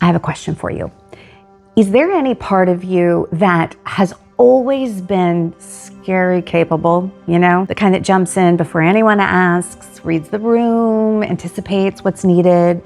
I have a question for you. Is there any part of you that has always been scary capable, the kind that jumps in before anyone asks, reads the room, anticipates what's needed,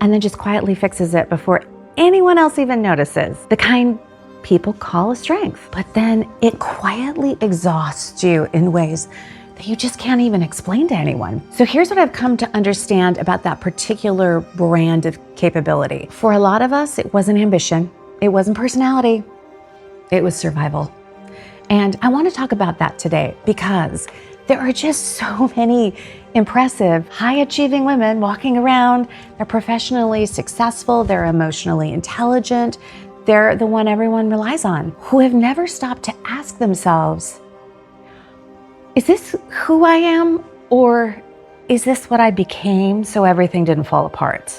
and then just quietly fixes it before anyone else even notices? The kind people call a strength, but then it quietly exhausts you in ways that you just can't even explain to anyone. So here's what I've come to understand about that particular brand of capability. For a lot of us, it wasn't ambition, it wasn't personality, it was survival. And I want to talk about that today because there are just so many impressive, high-achieving women walking around. They're professionally successful, they're emotionally intelligent, they're the one everyone relies on, who have never stopped to ask themselves, is this who I am, or is this what I became so everything didn't fall apart?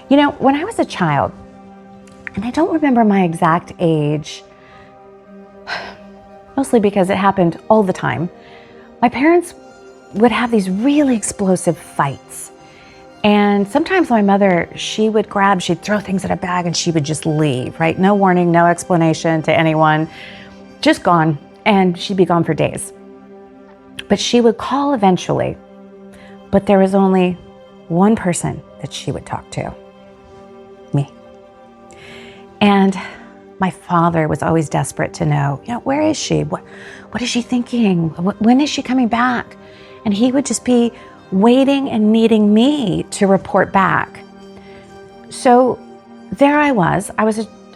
When I was a child, and I don't remember my exact age, mostly because it happened all the time, my parents would have these really explosive fights. And sometimes my mother, she'd throw things in a bag and she would just leave, right? No warning, no explanation to anyone. Just gone, and she'd be gone for days. But she would call eventually, but there was only one person that she would talk to, me. And my father was always desperate to know, where is she? What is she thinking? When is she coming back? And he would just be waiting and needing me to report back. So there I was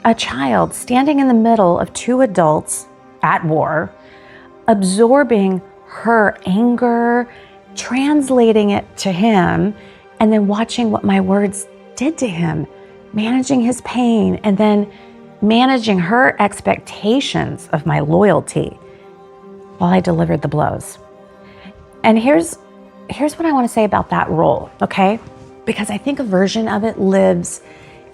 a child standing in the middle of two adults at war, absorbing her anger, translating it to him, and then watching what my words did to him, managing his pain, and then managing her expectations of my loyalty while I delivered the blows. And here's what I want to say about that role, okay? Because I think a version of it lives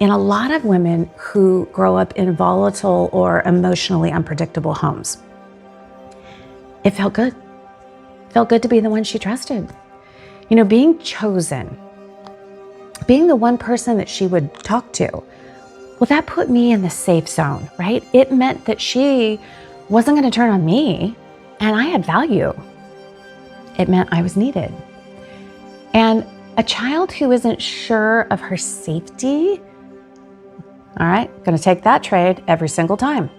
in a lot of women who grow up in volatile or emotionally unpredictable homes. It felt good. It felt good to be the one she trusted. Being chosen, being the one person that she would talk to, well, that put me in the safe zone, right? It meant that she wasn't going to turn on me, and I had value. It meant I was needed. And a child who isn't sure of her safety, all right, going to take that trade every single time.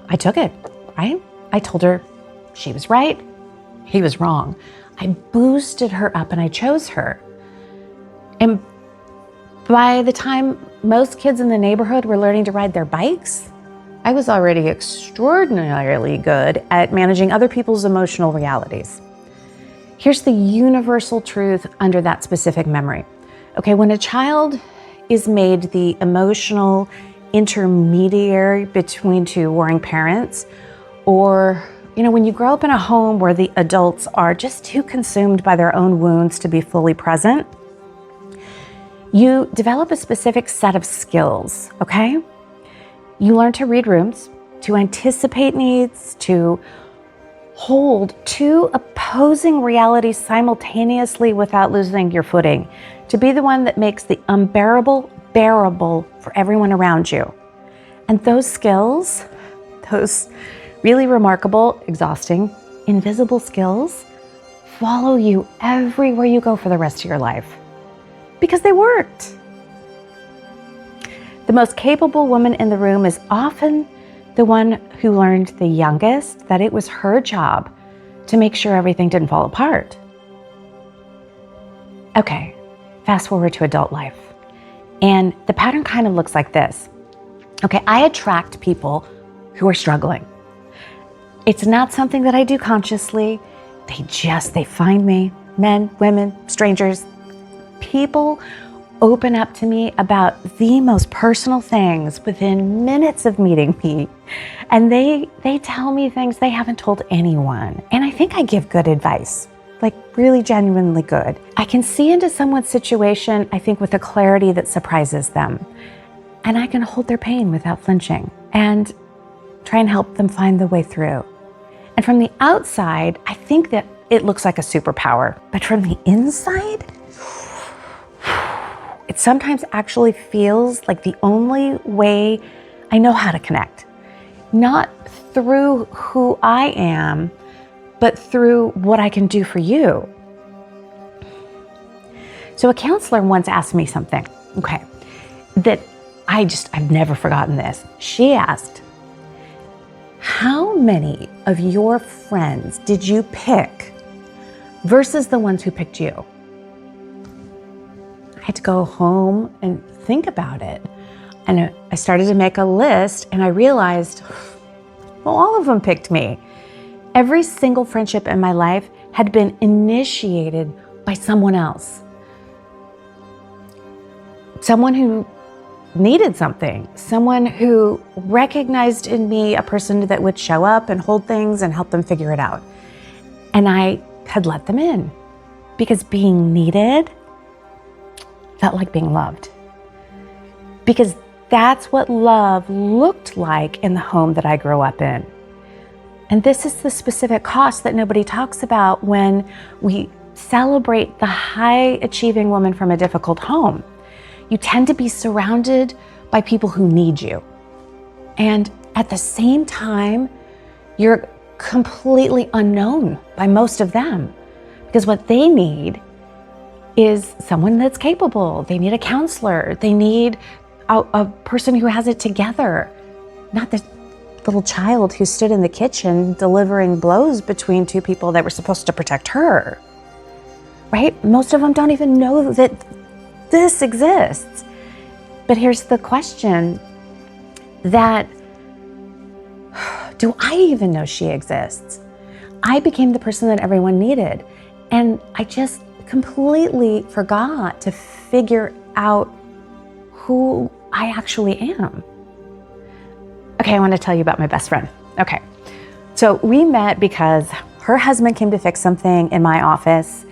I took it, right? I told her she was right, he was wrong. I boosted her up and I chose her. And by the time most kids in the neighborhood were learning to ride their bikes, I was already extraordinarily good at managing other people's emotional realities. Here's the universal truth under that specific memory. Okay, when a child is made the emotional intermediary between two warring parents, or when you grow up in a home where the adults are just too consumed by their own wounds to be fully present, you develop a specific set of skills, okay? You learn to read rooms, to anticipate needs, to hold two opposing realities simultaneously without losing your footing, to be the one that makes the unbearable bearable for everyone around you. And those skills, those really remarkable, exhausting, invisible skills, follow you everywhere you go for the rest of your life because they worked. The most capable woman in the room is often the one who learned the youngest that it was her job to make sure everything didn't fall apart. Okay, fast forward to adult life. And the pattern kind of looks like this. Okay, I attract people who are struggling. It's not something that I do consciously. They find me, men, women, strangers. People open up to me about the most personal things within minutes of meeting me. And they tell me things they haven't told anyone. And I think I give good advice, like really genuinely good. I can see into someone's situation, I think, with a clarity that surprises them. And I can hold their pain without flinching and try and help them find the way through. And from the outside, I think that it looks like a superpower. But from the inside, it sometimes actually feels like the only way I know how to connect. Not through who I am, but through what I can do for you. So a counselor once asked me something, that I've never forgotten this. She asked, how many of your friends did you pick versus the ones who picked you? I had to go home and think about it. And I started to make a list, and I realized, well, all of them picked me. Every single friendship in my life had been initiated by someone else. Someone who needed something, someone who recognized in me a person that would show up and hold things and help them figure it out. And I had let them in because being needed felt like being loved. Because that's what love looked like in the home that I grew up in. And this is the specific cost that nobody talks about when we celebrate the high achieving woman from a difficult home. You tend to be surrounded by people who need you. And at the same time, you're completely unknown by most of them, because what they need is someone that's capable. They need a counselor. They need a person who has it together, not the little child who stood in the kitchen delivering blows between two people that were supposed to protect her, right? Most of them don't even know that this exists. But here's the question, that do I even know she exists? I became the person that everyone needed, and I just completely forgot to figure out who I actually am. Okay, I want to tell you about my best friend. Okay, so we met because her husband came to fix something in my office,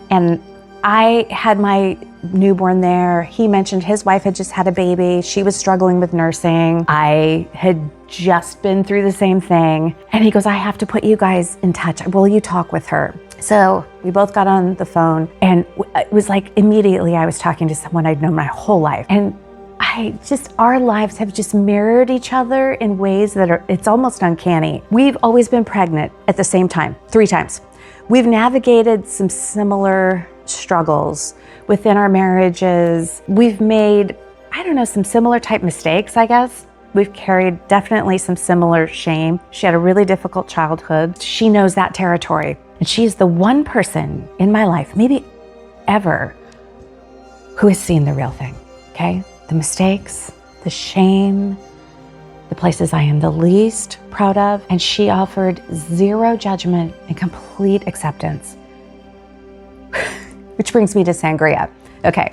and I had my newborn there. He mentioned his wife had just had a baby. She was struggling with nursing. I had just been through the same thing. And he goes, I have to put you guys in touch. Will you talk with her? So we both got on the phone, and it was like immediately I was talking to someone I'd known my whole life. And our lives have just mirrored each other in ways that it's almost uncanny. We've always been pregnant at the same time, 3 times. We've navigated some similar struggles within our marriages. We've made, some similar type mistakes, I guess. We've carried definitely some similar shame. She had a really difficult childhood. She knows that territory. And she is the one person in my life, maybe ever, who has seen the real thing, okay? The mistakes, the shame, the places I am the least proud of. And she offered zero judgment and complete acceptance. Which brings me to sangria. Okay,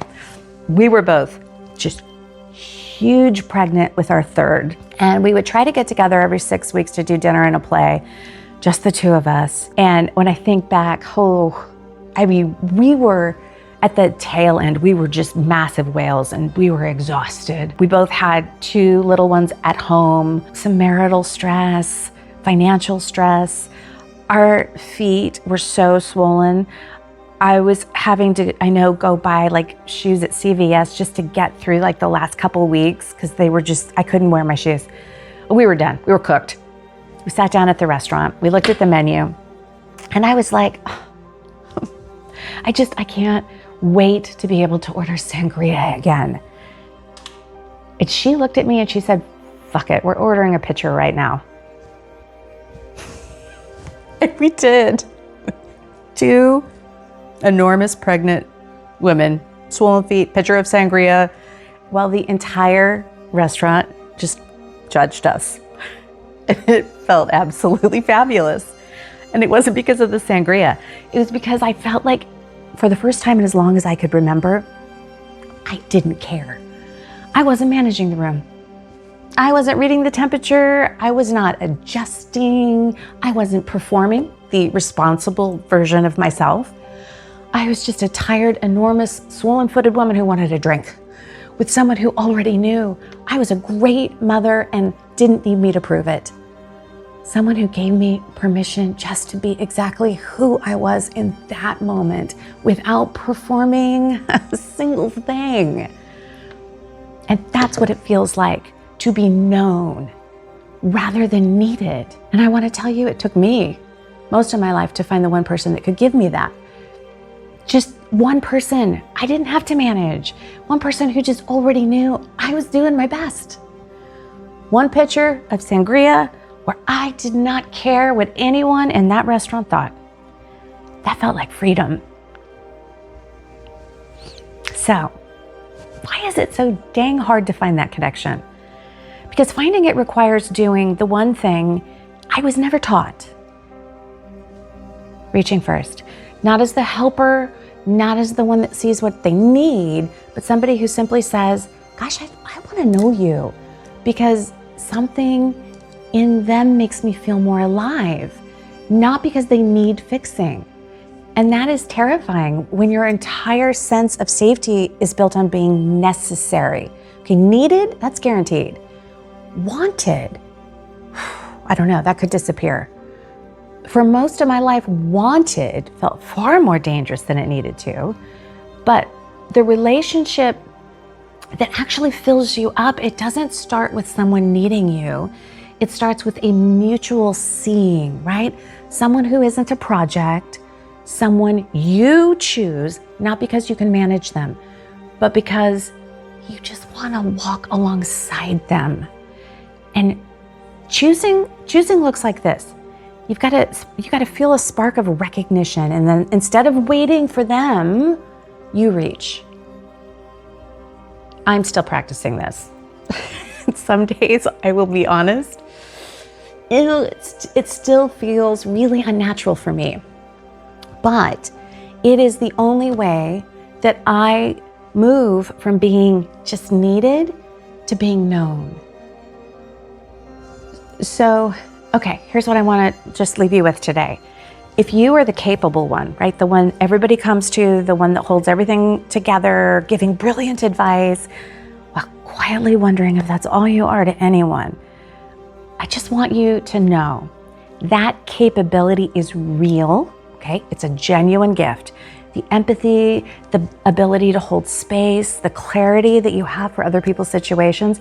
we were both just huge pregnant with our third. And we would try to get together every 6 weeks to do dinner and a play, just the two of us. And when I think back, we were at the tail end. We were just massive whales, and we were exhausted. We both had 2 little ones at home, some marital stress, financial stress. Our feet were so swollen. I was having to, go buy shoes at CVS just to get through the last couple weeks, because they were I couldn't wear my shoes. We were done. We were cooked. We sat down at the restaurant. We looked at the menu, and I was like, I can't wait to be able to order sangria again. And she looked at me and she said, fuck it, we're ordering a pitcher right now. And we did. 2 enormous pregnant women, swollen feet, pitcher of sangria, while the entire restaurant just judged us. And it felt absolutely fabulous. And it wasn't because of the sangria. It was because I felt like, for the first time in as long as I could remember, I didn't care. I wasn't managing the room. I wasn't reading the temperature. I was not adjusting. I wasn't performing the responsible version of myself. I was just a tired, enormous, swollen-footed woman who wanted a drink with someone who already knew I was a great mother and didn't need me to prove it. Someone who gave me permission just to be exactly who I was in that moment without performing a single thing. And that's what it feels like to be known rather than needed. And I want to tell you, it took me most of my life to find the one person that could give me that. Just one person I didn't have to manage. One person who just already knew I was doing my best. One pitcher of sangria where I did not care what anyone in that restaurant thought. That felt like freedom. So, why is it so dang hard to find that connection? Because finding it requires doing the one thing I was never taught. Reaching first. Not as the helper, not as the one that sees what they need, but somebody who simply says, gosh, I want to know you because something in them makes me feel more alive, not because they need fixing. And that is terrifying when your entire sense of safety is built on being necessary. Okay, needed, that's guaranteed. Wanted, I don't know, that could disappear. For most of my life, wanted felt far more dangerous than it needed to. But the relationship that actually fills you up, it doesn't start with someone needing you. It starts with a mutual seeing, right? Someone who isn't a project, someone you choose, not because you can manage them, but because you just want to walk alongside them. And choosing looks like this. You got to feel a spark of recognition, and then instead of waiting for them, you reach. I'm still practicing this. Some days, I will be honest, it still feels really unnatural for me. But it is the only way that I move from being just needed to being known. So, okay, here's what I want to just leave you with today. If you are the capable one, right, the one everybody comes to, the one that holds everything together, giving brilliant advice, while quietly wondering if that's all you are to anyone, I just want you to know that capability is real, okay? It's a genuine gift. The empathy, the ability to hold space, the clarity that you have for other people's situations,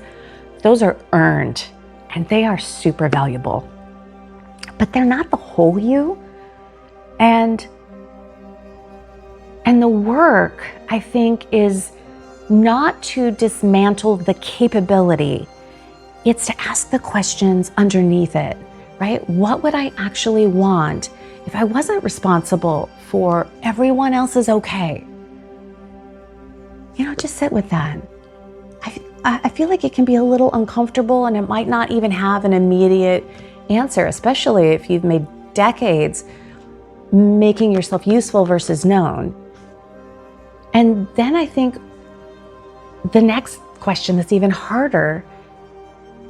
those are earned and they are super valuable. But they're not the whole you. And the work, I think, is not to dismantle the capability. It's to ask the questions underneath it, right? What would I actually want if I wasn't responsible for everyone else's okay? You know, just sit with that. I feel like it can be a little uncomfortable and it might not even have an immediate answer, especially if you've made decades making yourself useful versus known. And then I think the next question that's even harder,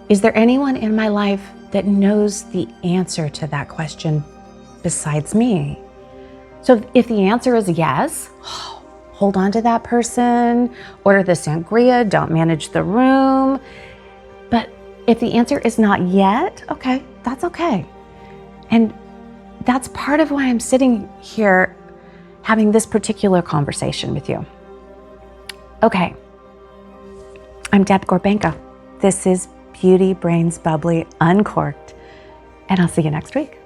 is there anyone in my life that knows the answer to that question besides me? So if the answer is yes, hold on to that person, order the sangria, don't manage the room. But if the answer is not yet, okay, that's okay. And that's part of why I'm sitting here having this particular conversation with you. Okay, I'm Deb Gorbenka. This is Beauty Brains Bubbly Uncorked, and I'll see you next week.